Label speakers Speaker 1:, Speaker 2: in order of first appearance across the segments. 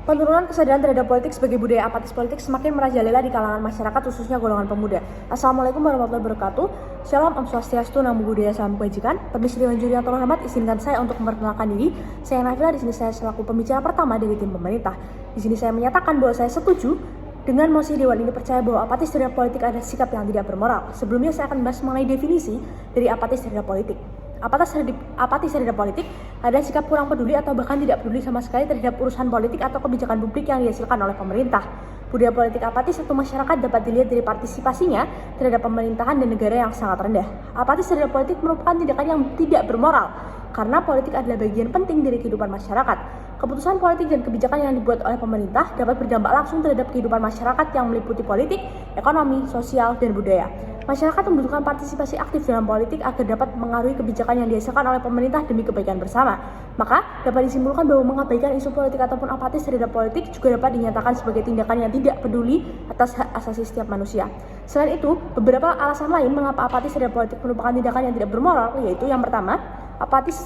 Speaker 1: Penurunan kesadaran terhadap politik sebagai budaya apatis politik semakin merajalela di kalangan masyarakat, khususnya golongan pemuda. Assalamualaikum warahmatullahi wabarakatuh. Shalom, Om Swastiastu, Namo Buddhaya, Salam Kebajikan. Permisi Dewan Juri yang terhormat, izinkan saya untuk memperkenalkan diri. Saya Nafila, di sini saya selaku pembicara pertama dari tim pemerintah. Di sini saya menyatakan bahwa saya setuju dengan mosi Dewan ini percaya bahwa apatis terhadap politik adalah sikap yang tidak bermoral. Sebelumnya saya akan membahas mengenai definisi dari apatis terhadap politik. Apatis terhadap politik adalah sikap kurang peduli atau bahkan tidak peduli sama sekali terhadap urusan politik atau kebijakan publik yang dihasilkan oleh pemerintah. Budaya politik apatis satu masyarakat dapat dilihat dari partisipasinya terhadap pemerintahan dan negara yang sangat rendah. Apatis terhadap politik merupakan tindakan yang tidak bermoral, karena politik adalah bagian penting dari kehidupan masyarakat. Keputusan politik dan kebijakan yang dibuat oleh pemerintah dapat berdampak langsung terhadap kehidupan masyarakat yang meliputi politik, ekonomi, sosial, dan budaya. Masyarakat membutuhkan partisipasi aktif dalam politik agar dapat mengaruhi kebijakan yang dihasilkan oleh pemerintah demi kebaikan bersama. Maka, dapat disimpulkan bahwa mengabaikan isu politik ataupun apatis terhadap politik juga dapat dinyatakan sebagai tindakan yang tidak peduli atas hak asasi setiap manusia. Selain itu, beberapa alasan lain mengapa apatis terhadap politik merupakan tindakan yang tidak bermoral, yaitu yang pertama, apatis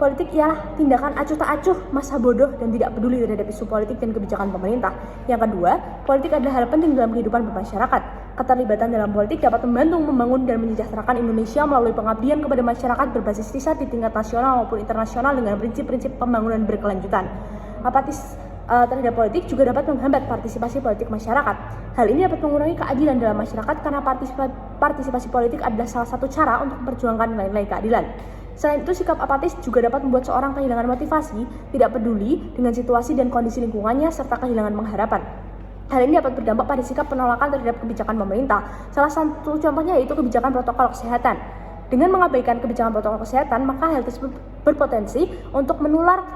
Speaker 1: politik ialah tindakan acuh tak acuh, masa bodoh, dan tidak peduli terhadap isu politik dan kebijakan pemerintah. Yang kedua, politik adalah hal penting dalam kehidupan bermasyarakat. Keterlibatan dalam politik dapat membantu membangun dan menyejahterakan Indonesia melalui pengabdian kepada masyarakat berbasis riset di tingkat nasional maupun internasional dengan prinsip-prinsip pembangunan berkelanjutan. Apatis terhadap politik juga dapat menghambat partisipasi politik masyarakat. Hal ini dapat mengurangi keadilan dalam masyarakat karena partisipasi politik adalah salah satu cara untuk memperjuangkan nilai-nilai keadilan. Selain itu, sikap apatis juga dapat membuat seorang kehilangan motivasi, tidak peduli dengan situasi dan kondisi lingkungannya, serta kehilangan pengharapan. Hal ini dapat berdampak pada sikap penolakan terhadap kebijakan pemerintah. Salah satu contohnya yaitu kebijakan protokol kesehatan. Dengan mengabaikan kebijakan protokol kesehatan, maka hal tersebut berpotensi untuk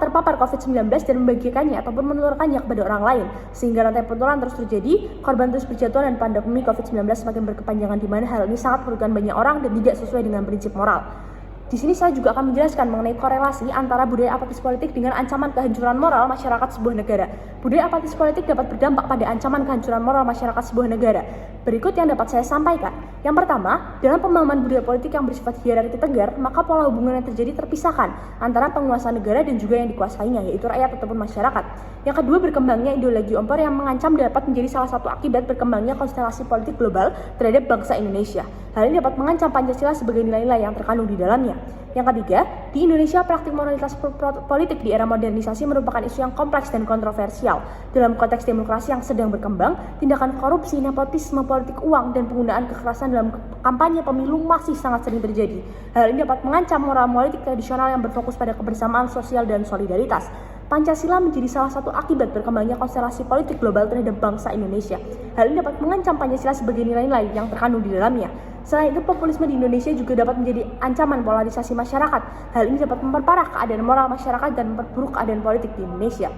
Speaker 1: terpapar COVID-19 dan membagikannya ataupun menularkannya kepada orang lain, sehingga rantai penularan terus terjadi, korban terus berjatuhan, dan pandemi COVID-19 semakin berkepanjangan, di mana hal ini sangat merugikan banyak orang dan tidak sesuai dengan prinsip moral. Di sini saya juga akan menjelaskan mengenai korelasi antara budaya apatis politik dengan ancaman kehancuran moral masyarakat sebuah negara. Budaya apatis politik dapat berdampak pada ancaman kehancuran moral masyarakat sebuah negara. Berikut yang dapat saya sampaikan. Yang pertama, dalam pemahaman budaya politik yang bersifat hierarki tegar, maka pola hubungan yang terjadi terpisahkan antara penguasa negara dan juga yang dikuasainya, yaitu rakyat ataupun masyarakat. Yang kedua, berkembangnya ideologi ompor yang mengancam dapat menjadi salah satu akibat berkembangnya konstelasi politik global terhadap bangsa Indonesia. Hal ini dapat mengancam Pancasila sebagai nilai-nilai yang terkandung di dalamnya. Yang ketiga, di Indonesia praktik moralitas politik di era modernisasi merupakan isu yang kompleks dan kontroversial. Dalam konteks demokrasi yang sedang berkembang, tindakan korupsi, nepotisme, politik uang, dan penggunaan kekerasan dalam kampanye pemilu masih sangat sering terjadi. Hal ini dapat mengancam moral politik tradisional yang berfokus pada kebersamaan sosial dan solidaritas. Pancasila menjadi salah satu akibat berkembangnya konstelasi politik global terhadap bangsa Indonesia. Hal ini dapat mengancam Pancasila sebagai nilai-nilai yang terkandung di dalamnya. Selain itu, populisme di Indonesia juga dapat menjadi ancaman polarisasi masyarakat. Hal ini dapat memperparah keadaan moral masyarakat dan memperburuk keadaan politik di Indonesia.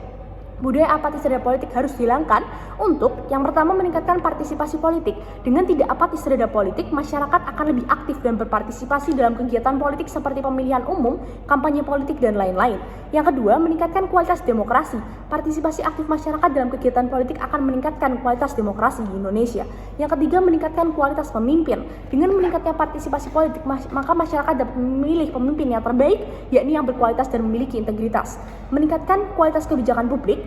Speaker 1: Budaya apatis terhadap politik harus dihilangkan untuk yang pertama meningkatkan partisipasi politik. Dengan tidak apatis terhadap politik, masyarakat akan lebih aktif dan berpartisipasi dalam kegiatan politik seperti pemilihan umum, kampanye politik, dan lain-lain. Yang kedua, meningkatkan kualitas demokrasi. Partisipasi aktif masyarakat dalam kegiatan politik akan meningkatkan kualitas demokrasi di Indonesia. Yang ketiga, meningkatkan kualitas pemimpin. Dengan meningkatnya partisipasi politik, maka masyarakat dapat memilih pemimpin yang terbaik, yakni yang berkualitas dan memiliki integritas. Meningkatkan kualitas kebijakan publik.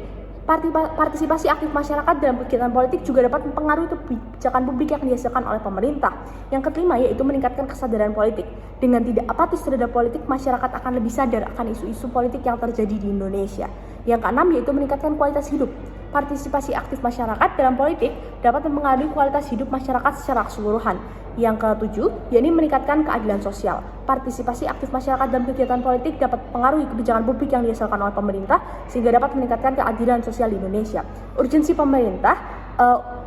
Speaker 1: Partisipasi aktif masyarakat dalam kegiatan politik juga dapat mempengaruhi kebijakan publik yang dihasilkan oleh pemerintah. Yang kelima, yaitu meningkatkan kesadaran politik. Dengan tidak apatis terhadap politik, masyarakat akan lebih sadar akan isu-isu politik yang terjadi di Indonesia. Yang keenam, yaitu meningkatkan kualitas hidup. Partisipasi aktif masyarakat dalam politik dapat mempengaruhi kualitas hidup masyarakat secara keseluruhan. Yang ketujuh, yakni meningkatkan keadilan sosial. Partisipasi aktif masyarakat dalam kegiatan politik dapat mempengaruhi kebijakan publik yang dihasilkan oleh pemerintah sehingga dapat meningkatkan keadilan sosial di Indonesia.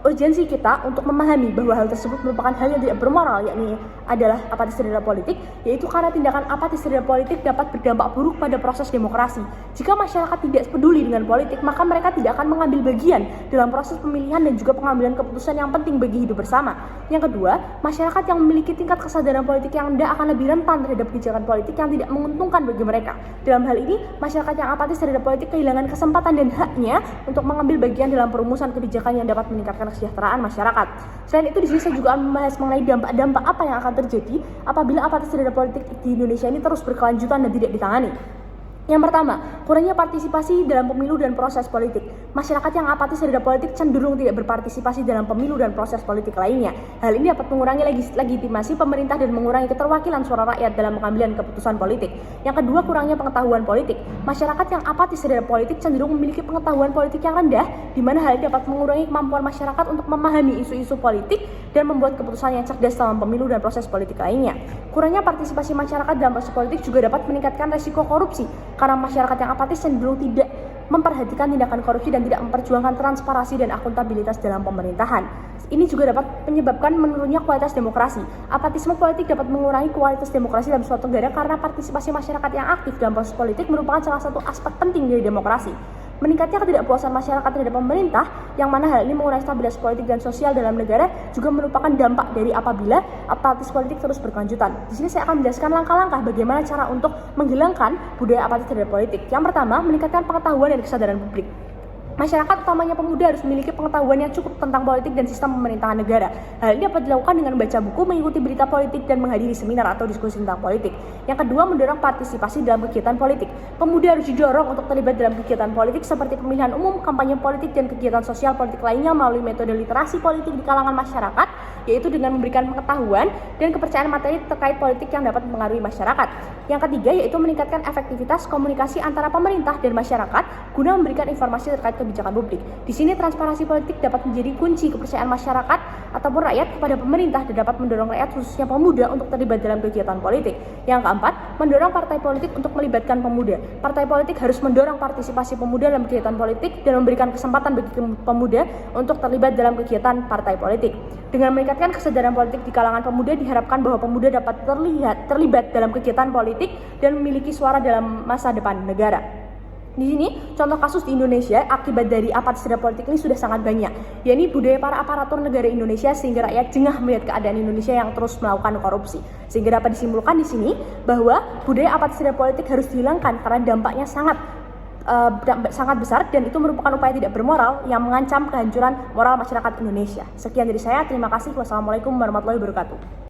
Speaker 1: Urgensi kita untuk memahami bahwa hal tersebut merupakan hal yang tidak bermoral, yakni adalah apatis terhadap politik, yaitu karena tindakan apatis terhadap politik dapat berdampak buruk pada proses demokrasi. Jika masyarakat tidak peduli dengan politik, maka mereka tidak akan mengambil bagian dalam proses pemilihan dan juga pengambilan keputusan yang penting bagi hidup bersama. Yang kedua, masyarakat yang memiliki tingkat kesadaran politik yang rendah akan lebih rentan terhadap kebijakan politik yang tidak menguntungkan bagi mereka. Dalam hal ini, masyarakat yang apatis terhadap politik kehilangan kesempatan dan haknya untuk mengambil bagian dalam perumusan kebijakan yang dapat meningkatkan kesejahteraan masyarakat. Selain itu, di sini saya juga akan membahas mengenai dampak-dampak apa yang akan terjadi apabila apatis terhadap politik di Indonesia ini terus berkelanjutan dan tidak ditangani. Yang pertama, kurangnya partisipasi dalam pemilu dan proses politik. Masyarakat yang apatis terhadap politik cenderung tidak berpartisipasi dalam pemilu dan proses politik lainnya. Hal ini dapat mengurangi legitimasi pemerintah dan mengurangi keterwakilan suara rakyat dalam pengambilan keputusan politik. Yang kedua, kurangnya pengetahuan politik. Masyarakat yang apatis terhadap politik cenderung memiliki pengetahuan politik yang rendah, di mana hal ini dapat mengurangi kemampuan masyarakat untuk memahami isu-isu politik dan membuat keputusan yang cerdas dalam pemilu dan proses politik lainnya. Kurangnya partisipasi masyarakat dalam proses politik juga dapat meningkatkan resiko korupsi, karena masyarakat yang apatis cenderung tidak memperhatikan tindakan korupsi dan tidak memperjuangkan transparansi dan akuntabilitas dalam pemerintahan. Ini juga dapat menyebabkan menurunnya kualitas demokrasi. Apatisme politik dapat mengurangi kualitas demokrasi dalam suatu negara karena partisipasi masyarakat yang aktif dalam proses politik merupakan salah satu aspek penting dari demokrasi. Meningkatnya ketidakpuasan masyarakat terhadap pemerintah, yang mana hal ini mengurangi stabilitas politik dan sosial dalam negara, juga merupakan dampak dari apabila apatis politik terus berkelanjutan. Di sini saya akan menjelaskan langkah-langkah bagaimana cara untuk menghilangkan budaya apatis terhadap politik. Yang pertama, meningkatkan pengetahuan dan kesadaran publik. Masyarakat, utamanya pemuda, harus memiliki pengetahuan yang cukup tentang politik dan sistem pemerintahan negara. Hal ini dapat dilakukan dengan membaca buku, mengikuti berita politik, dan menghadiri seminar atau diskusi tentang politik. Yang kedua, mendorong partisipasi dalam kegiatan politik. Pemuda harus didorong untuk terlibat dalam kegiatan politik seperti pemilihan umum, kampanye politik, dan kegiatan sosial politik lainnya melalui metode literasi politik di kalangan masyarakat, yaitu dengan memberikan pengetahuan dan kepercayaan materi terkait politik yang dapat mempengaruhi masyarakat. Yang ketiga, yaitu meningkatkan efektivitas komunikasi antara pemerintah dan masyarakat guna memberikan informasi terkait kebijakan publik. Di sini transparansi politik dapat menjadi kunci kepercayaan masyarakat ataupun rakyat kepada pemerintah dan dapat mendorong rakyat, khususnya pemuda, untuk terlibat dalam kegiatan politik. Yang keempat, mendorong partai politik untuk melibatkan pemuda. Partai politik harus mendorong partisipasi pemuda dalam kegiatan politik dan memberikan kesempatan bagi pemuda untuk terlibat dalam kegiatan partai politik. Dengan meningkatkan kesadaran politik di kalangan pemuda, diharapkan bahwa pemuda dapat terlibat dalam kegiatan politik dan memiliki suara dalam masa depan negara. Di sini, contoh kasus di Indonesia akibat dari apatis terhadap politik ini sudah sangat banyak, yakni budaya para aparatur negara Indonesia sehingga rakyat jengah melihat keadaan Indonesia yang terus melakukan korupsi. Sehingga dapat disimpulkan di sini bahwa budaya apatis terhadap politik harus dihilangkan karena dampaknya sangat besar dan itu merupakan upaya tidak bermoral yang mengancam kehancuran moral masyarakat Indonesia. Sekian dari saya, terima kasih. Wassalamualaikum warahmatullahi wabarakatuh.